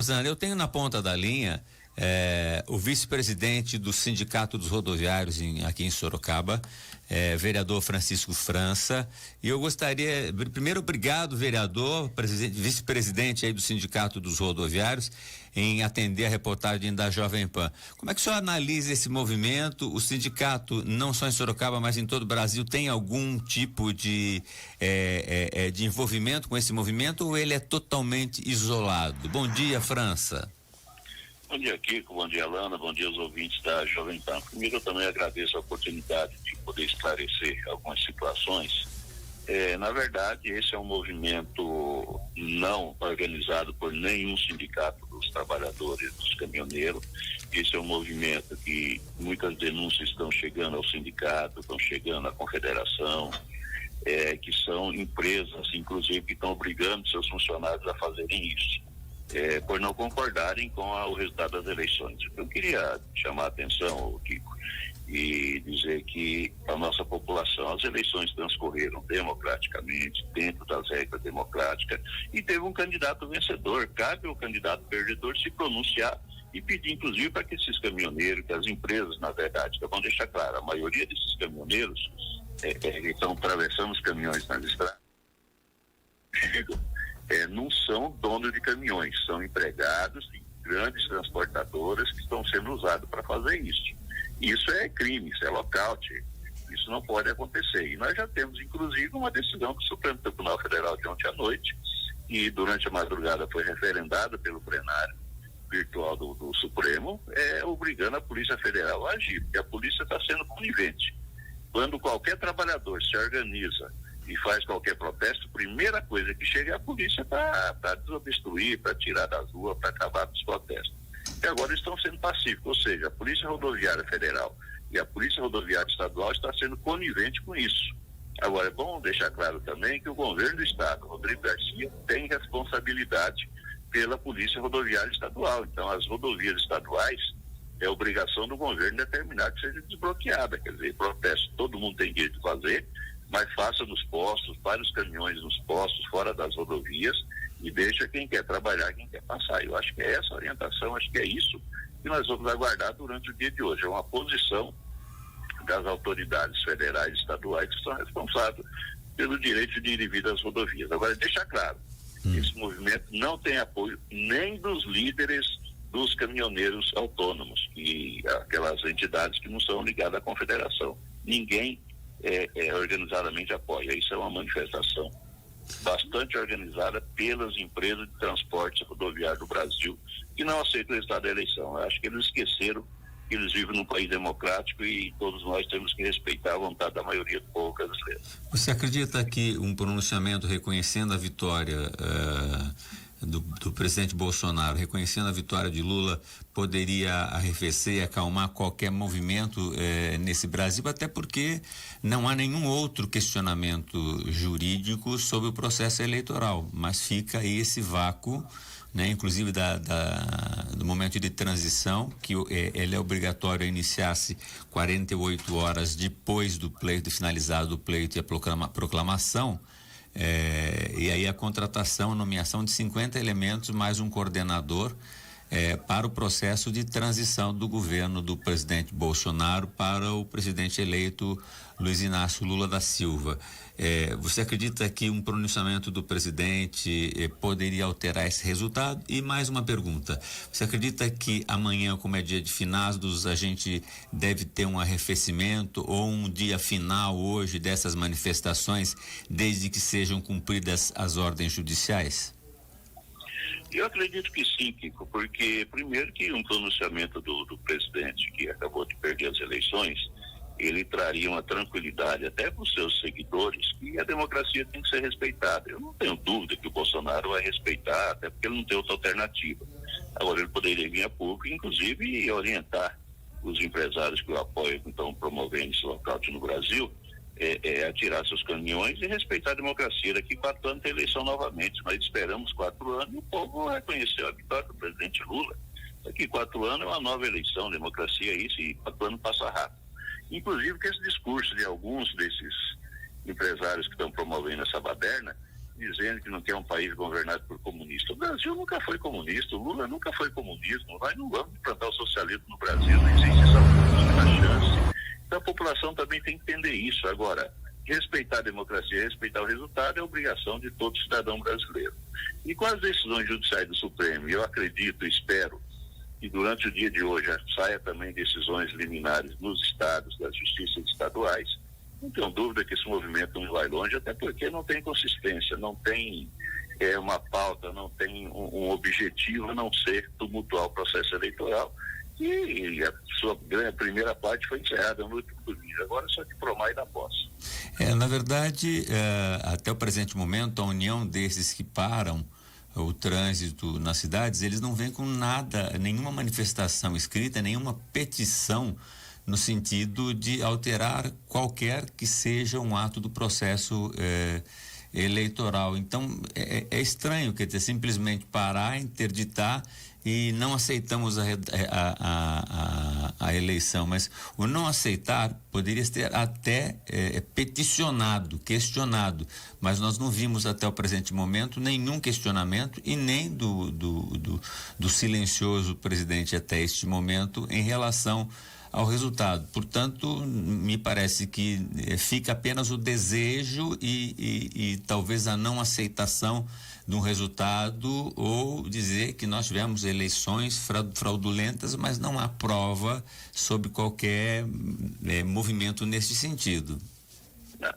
Rosana, eu tenho na ponta da linha o vice-presidente do Sindicato dos Rodoviários aqui em Sorocaba, vereador Francisco França, e eu gostaria, primeiro, obrigado, vereador, vice-presidente aí do Sindicato dos Rodoviários, em atender a reportagem da Jovem Pan. Como é que o senhor analisa esse movimento? O sindicato, não só em Sorocaba, mas em todo o Brasil, tem algum tipo de envolvimento com esse movimento, ou ele é totalmente isolado? Bom dia, França. Bom dia, Kiko, bom dia, Lana, bom dia aos ouvintes da Jovem Pan. Primeiro, eu também agradeço a oportunidade de poder esclarecer algumas situações. Na verdade, esse é um movimento não organizado por nenhum sindicato dos trabalhadores, dos caminhoneiros. Esse é um movimento que muitas denúncias estão chegando ao sindicato, estão chegando à confederação, que são empresas, inclusive, que estão obrigando seus funcionários a fazerem isso. Por não concordarem com o resultado das eleições. Eu queria chamar a atenção, Kiko, e dizer que a nossa população, as eleições transcorreram democraticamente, dentro das regras democráticas, e teve um candidato vencedor. Cabe ao candidato perdedor se pronunciar e pedir, inclusive, para que esses caminhoneiros, que as empresas, na verdade, vamos deixar claro, a maioria desses caminhoneiros estão atravessando os caminhões nas estradas, não são donos de caminhões, são empregados de grandes transportadoras que estão sendo usados para fazer isso. Isso é crime, isso é lockout, isso não pode acontecer. E nós já temos, inclusive, uma decisão do Supremo Tribunal Federal de ontem à noite, e durante a madrugada foi referendada pelo plenário virtual do Supremo, obrigando a Polícia Federal a agir, porque a polícia está sendo conivente. Quando qualquer trabalhador se organiza e faz qualquer protesto, a primeira coisa que chega é a polícia para desobstruir, para tirar das ruas, para acabar com os protestos. E agora estão sendo pacíficos, ou seja, a Polícia Rodoviária Federal e a Polícia Rodoviária Estadual está sendo conivente com isso. Agora, é bom deixar claro também que o governo do Estado, Rodrigo Garcia, tem responsabilidade pela Polícia Rodoviária Estadual. Então, as rodovias estaduais, é obrigação do governo determinar que seja desbloqueada. Quer dizer, protesto todo mundo tem direito de fazer, mas faça nos postos, pare os caminhões nos postos, fora das rodovias, e deixa quem quer trabalhar, quem quer passar. Eu acho que é essa a orientação, acho que é isso que nós vamos aguardar durante o dia de hoje. É uma posição das autoridades federais e estaduais que são responsáveis pelo direito de ir e vir das rodovias. Agora, deixa claro, esse movimento não tem apoio nem dos líderes dos caminhoneiros autônomos, aquelas entidades que não são ligadas à confederação. Ninguém organizadamente apoia. Isso é uma manifestação bastante organizada pelas empresas de transporte rodoviário do Brasil, que não aceitam o resultado da eleição. Eu acho que eles esqueceram que eles vivem num país democrático e todos nós temos que respeitar a vontade da maioria do povo brasileiro. Você acredita que um pronunciamento reconhecendo a vitória do presidente Bolsonaro, reconhecendo a vitória de Lula, poderia arrefecer e acalmar qualquer movimento nesse Brasil, até porque não há nenhum outro questionamento jurídico sobre o processo eleitoral, mas fica aí esse vácuo, né, inclusive do momento de transição, que ele é obrigatório a iniciar-se 48 horas depois do pleito, finalizado o pleito e a proclamação. E aí a contratação, a nomeação de 50 elementos mais um coordenador para o processo de transição do governo do presidente Bolsonaro para o presidente eleito Luiz Inácio Lula da Silva. Você acredita que um pronunciamento do presidente poderia alterar esse resultado? E mais uma pergunta, você acredita que amanhã, como é dia de finados, a gente deve ter um arrefecimento ou um dia final hoje dessas manifestações, desde que sejam cumpridas as ordens judiciais? Eu acredito que sim, Kiko, porque primeiro que um pronunciamento do presidente que acabou de perder as eleições, ele traria uma tranquilidade até para os seus seguidores, que a democracia tem que ser respeitada. Eu não tenho dúvida que o Bolsonaro vai respeitar, até porque ele não tem outra alternativa. Agora, ele poderia vir a público, inclusive, e orientar os empresários que o apoiam, que estão promovendo esse lockout no Brasil, a tirar seus caminhões e respeitar a democracia. Daqui 4 anos tem eleição novamente. Nós esperamos 4 anos e o povo reconheceu a vitória do presidente Lula. Daqui 4 anos é uma nova eleição, democracia é isso, e 4 anos passa rápido. Inclusive que esse discurso de alguns desses empresários que estão promovendo essa baderna dizendo que não quer um país governado por comunistas. O Brasil nunca foi comunista, o Lula nunca foi comunista. Nós não vamos implantar o socialismo no Brasil, não existe essa mínima chance. Então a população também tem que entender isso. Agora, respeitar a democracia, respeitar o resultado é obrigação de todo cidadão brasileiro. E com as decisões judiciais do Supremo, eu acredito, espero que durante o dia de hoje saia também decisões liminares nos estados, das justiças estaduais. Não tenho dúvida que esse movimento não vai longe, até porque não tem consistência, não tem uma pauta, não tem um objetivo a não ser tumultuar o processo eleitoral. E a sua primeira parte foi encerrada no último domingo, agora só de promar e dar posse. Na verdade, até o presente momento, a união desses que param o trânsito nas cidades, eles não vêm com nada, nenhuma manifestação escrita, nenhuma petição no sentido de alterar qualquer que seja um ato do processo eleitoral. Então, é estranho, quer dizer, simplesmente parar, interditar e não aceitamos a eleição, mas o não aceitar poderia ter até peticionado, questionado, mas nós não vimos até o presente momento nenhum questionamento e nem do silencioso presidente até este momento em relação ao resultado. Portanto, me parece que fica apenas o desejo e talvez a não aceitação de um resultado, ou dizer que nós tivemos eleições fraudulentas, mas não há prova sobre qualquer movimento nesse sentido.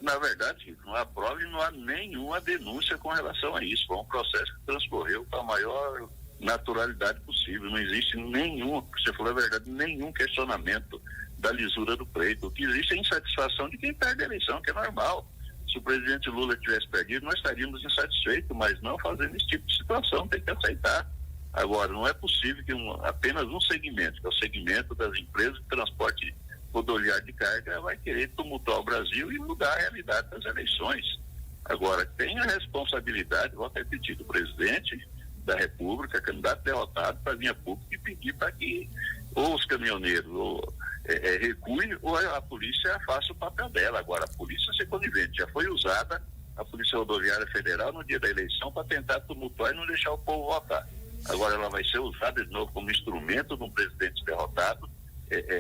Na verdade, não há prova e não há nenhuma denúncia com relação a isso. Foi um processo que transcorreu com a maior naturalidade possível. Não existe nenhum, você falou a verdade, nenhum questionamento da lisura do pleito. O que existe é insatisfação de quem perde a eleição, que é normal. Se o presidente Lula tivesse perdido, nós estaríamos insatisfeitos, mas não fazendo esse tipo de situação, tem que aceitar. Agora, não é possível que apenas um segmento, que é o segmento das empresas de transporte rodoviário de carga, vai querer tumultuar o Brasil e mudar a realidade das eleições. Agora, tem a responsabilidade, vou repetir, do presidente da República, candidato derrotado, para vir a público e pedir para que ou os caminhoneiros recuem ou a polícia faça o papel dela. Agora, a polícia ser conivente, já foi usada a Polícia Rodoviária Federal no dia da eleição para tentar tumultuar e não deixar o povo votar. Agora ela vai ser usada de novo como instrumento de um presidente derrotado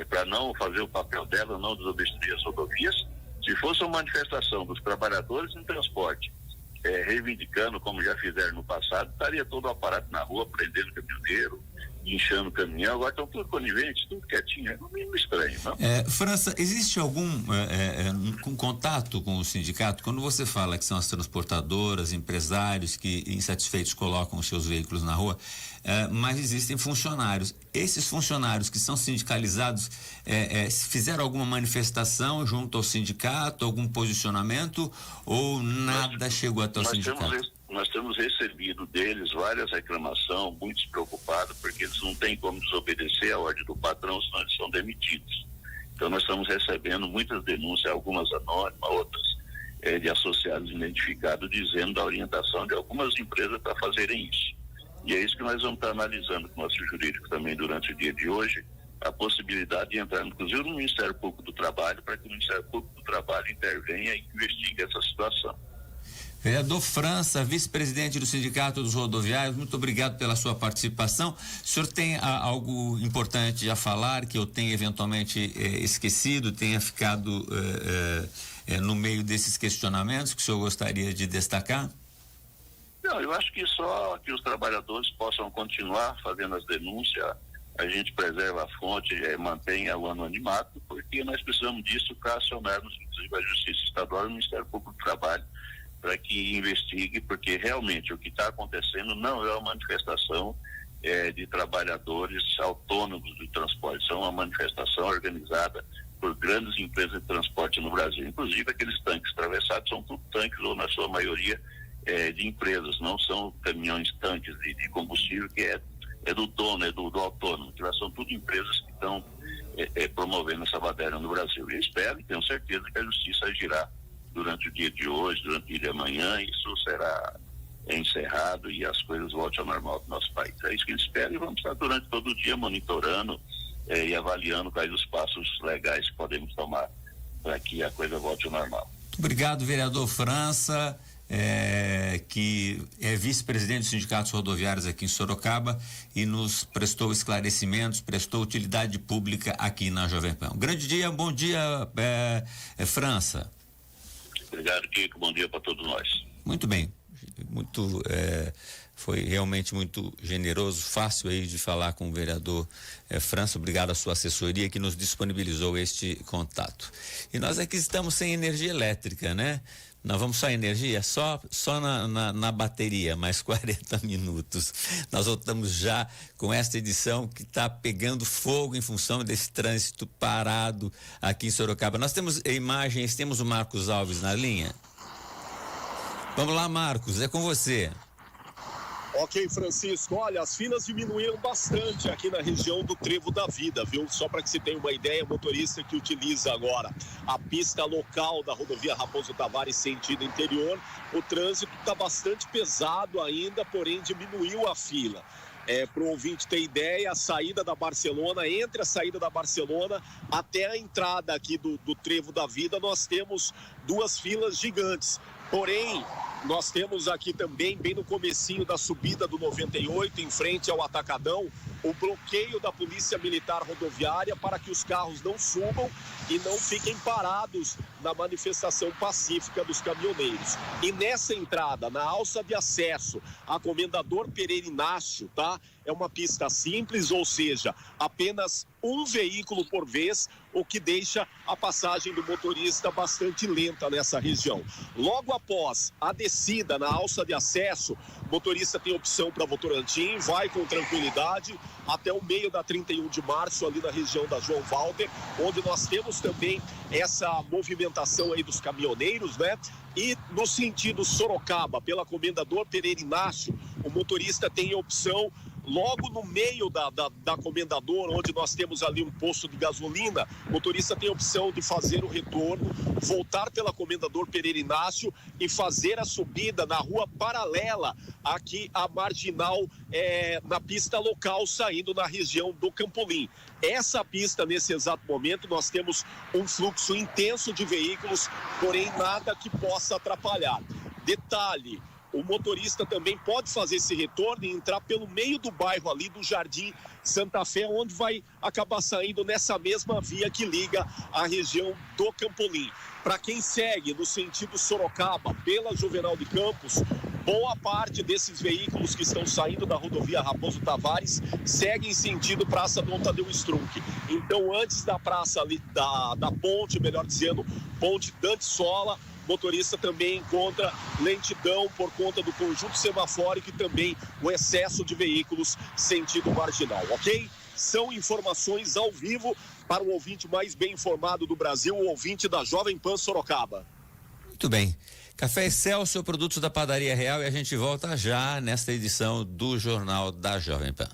para não fazer o papel dela, não desobstruir as rodovias. Se fosse uma manifestação dos trabalhadores em transporte, reivindicando, como já fizeram no passado, estaria todo o aparato na rua, prendendo caminhoneiro, inchando o caminhão. Agora estão tudo coniventes, tudo quietinho. É no mínimo estranho, não? França, existe algum contato com o sindicato? Quando você fala que são as transportadoras, empresários que insatisfeitos colocam os seus veículos na rua, mas existem funcionários. Esses funcionários que são sindicalizados fizeram alguma manifestação junto ao sindicato, algum posicionamento, ou nada chegou até o sindicato? Nós temos recebido deles várias reclamações, muitos preocupados, porque eles não têm como desobedecer a ordem do patrão, senão eles são demitidos. Então nós estamos recebendo muitas denúncias, algumas anônimas, outras de associados identificados, dizendo da orientação de algumas empresas para fazerem isso. E é isso que nós vamos estar analisando com o nosso jurídico também durante o dia de hoje, a possibilidade de entrar, inclusive, no Ministério Público do Trabalho, para que o Ministério Público do Trabalho intervenha e investigue essa situação. Vereador França, vice-presidente do Sindicato dos Rodoviários, muito obrigado pela sua participação. O senhor tem algo importante a falar que eu tenha eventualmente esquecido, tenha ficado no meio desses questionamentos que o senhor gostaria de destacar? Não, eu acho que só que os trabalhadores possam continuar fazendo as denúncias, a gente preserva a fonte, mantenha o anonimato, porque nós precisamos disso para acionarmos, inclusive, a Justiça Estadual e o Ministério Público do Trabalho, para que investigue, porque realmente o que está acontecendo não é uma manifestação de trabalhadores autônomos do transporte, são uma manifestação organizada por grandes empresas de transporte no Brasil. Inclusive aqueles tanques atravessados são tudo tanques, ou na sua maioria de empresas, não são caminhões tanques de combustível que é do dono, é do autônomo, que lá são tudo empresas que estão promovendo essa baderna no Brasil. E eu espero e tenho certeza que a Justiça agirá durante o dia de hoje, durante o dia de amanhã, isso será encerrado e as coisas voltem ao normal do nosso país. É isso que eu espero e vamos estar durante todo o dia monitorando e avaliando quais os passos legais que podemos tomar para que a coisa volte ao normal. Muito obrigado, vereador França. que é vice-presidente dos sindicatos rodoviários aqui em Sorocaba e nos prestou esclarecimentos, prestou utilidade pública aqui na Jovem Pan. Grande dia, bom dia, França. Obrigado, Kiko, bom dia para todos nós. Muito bem, foi realmente muito generoso, fácil aí de falar com o vereador França. Obrigado à sua assessoria que nos disponibilizou este contato. E nós aqui estamos sem energia elétrica, né? Nós vamos só energia, só na bateria, mais 40 minutos. Nós voltamos já com esta edição que está pegando fogo em função desse trânsito parado aqui em Sorocaba. Nós temos imagens, temos o Marcos Alves na linha. Vamos lá, Marcos, é com você. Ok, Francisco, olha, as filas diminuíram bastante aqui na região do Trevo da Vida, viu? Só para que você tenha uma ideia, motorista que utiliza agora a pista local da rodovia Raposo Tavares sentido interior, o trânsito está bastante pesado ainda, porém diminuiu a fila. Para o ouvinte ter ideia, a saída da Barcelona, entre a saída da Barcelona até a entrada aqui do Trevo da Vida, nós temos duas filas gigantes. Porém, nós temos aqui também, bem no comecinho da subida do 98, em frente ao Atacadão, o bloqueio da Polícia Militar Rodoviária para que os carros não subam e não fiquem parados na manifestação pacífica dos caminhoneiros. E nessa entrada, na alça de acesso a Comendador Pereira Inácio, tá? É uma pista simples, ou seja, apenas um veículo por vez, o que deixa a passagem do motorista bastante lenta nessa região. Logo após a descida na alça de acesso, o motorista tem opção para Votorantim, vai com tranquilidade até o meio da 31 de março, ali na região da João Walter, onde nós temos também essa movimentação aí dos caminhoneiros, né? E no sentido Sorocaba, pela Comendador Pereira Inácio, o motorista tem opção logo no meio da Comendador, onde nós temos ali um posto de gasolina. O motorista tem a opção de fazer o retorno, voltar pela Comendador Pereira Inácio e fazer a subida na rua paralela aqui à Marginal, na pista local, saindo na região do Campolim. Essa pista, nesse exato momento, nós temos um fluxo intenso de veículos, porém nada que possa atrapalhar. Detalhe: o motorista também pode fazer esse retorno e entrar pelo meio do bairro ali do Jardim Santa Fé, onde vai acabar saindo nessa mesma via que liga a região do Campolim. Para quem segue no sentido Sorocaba, pela Juvenal de Campos, boa parte desses veículos que estão saindo da rodovia Raposo Tavares seguem em sentido Praça Dom Tadeu Strunk. Então, antes da praça ali, da ponte, melhor dizendo, ponte Dante Sola, motorista também encontra lentidão por conta do conjunto semafórico e também o excesso de veículos sentido marginal, ok? São informações ao vivo para o ouvinte mais bem informado do Brasil, o ouvinte da Jovem Pan Sorocaba. Muito bem. Café Excelsior, produtos da Padaria Real, e a gente volta já nesta edição do Jornal da Jovem Pan.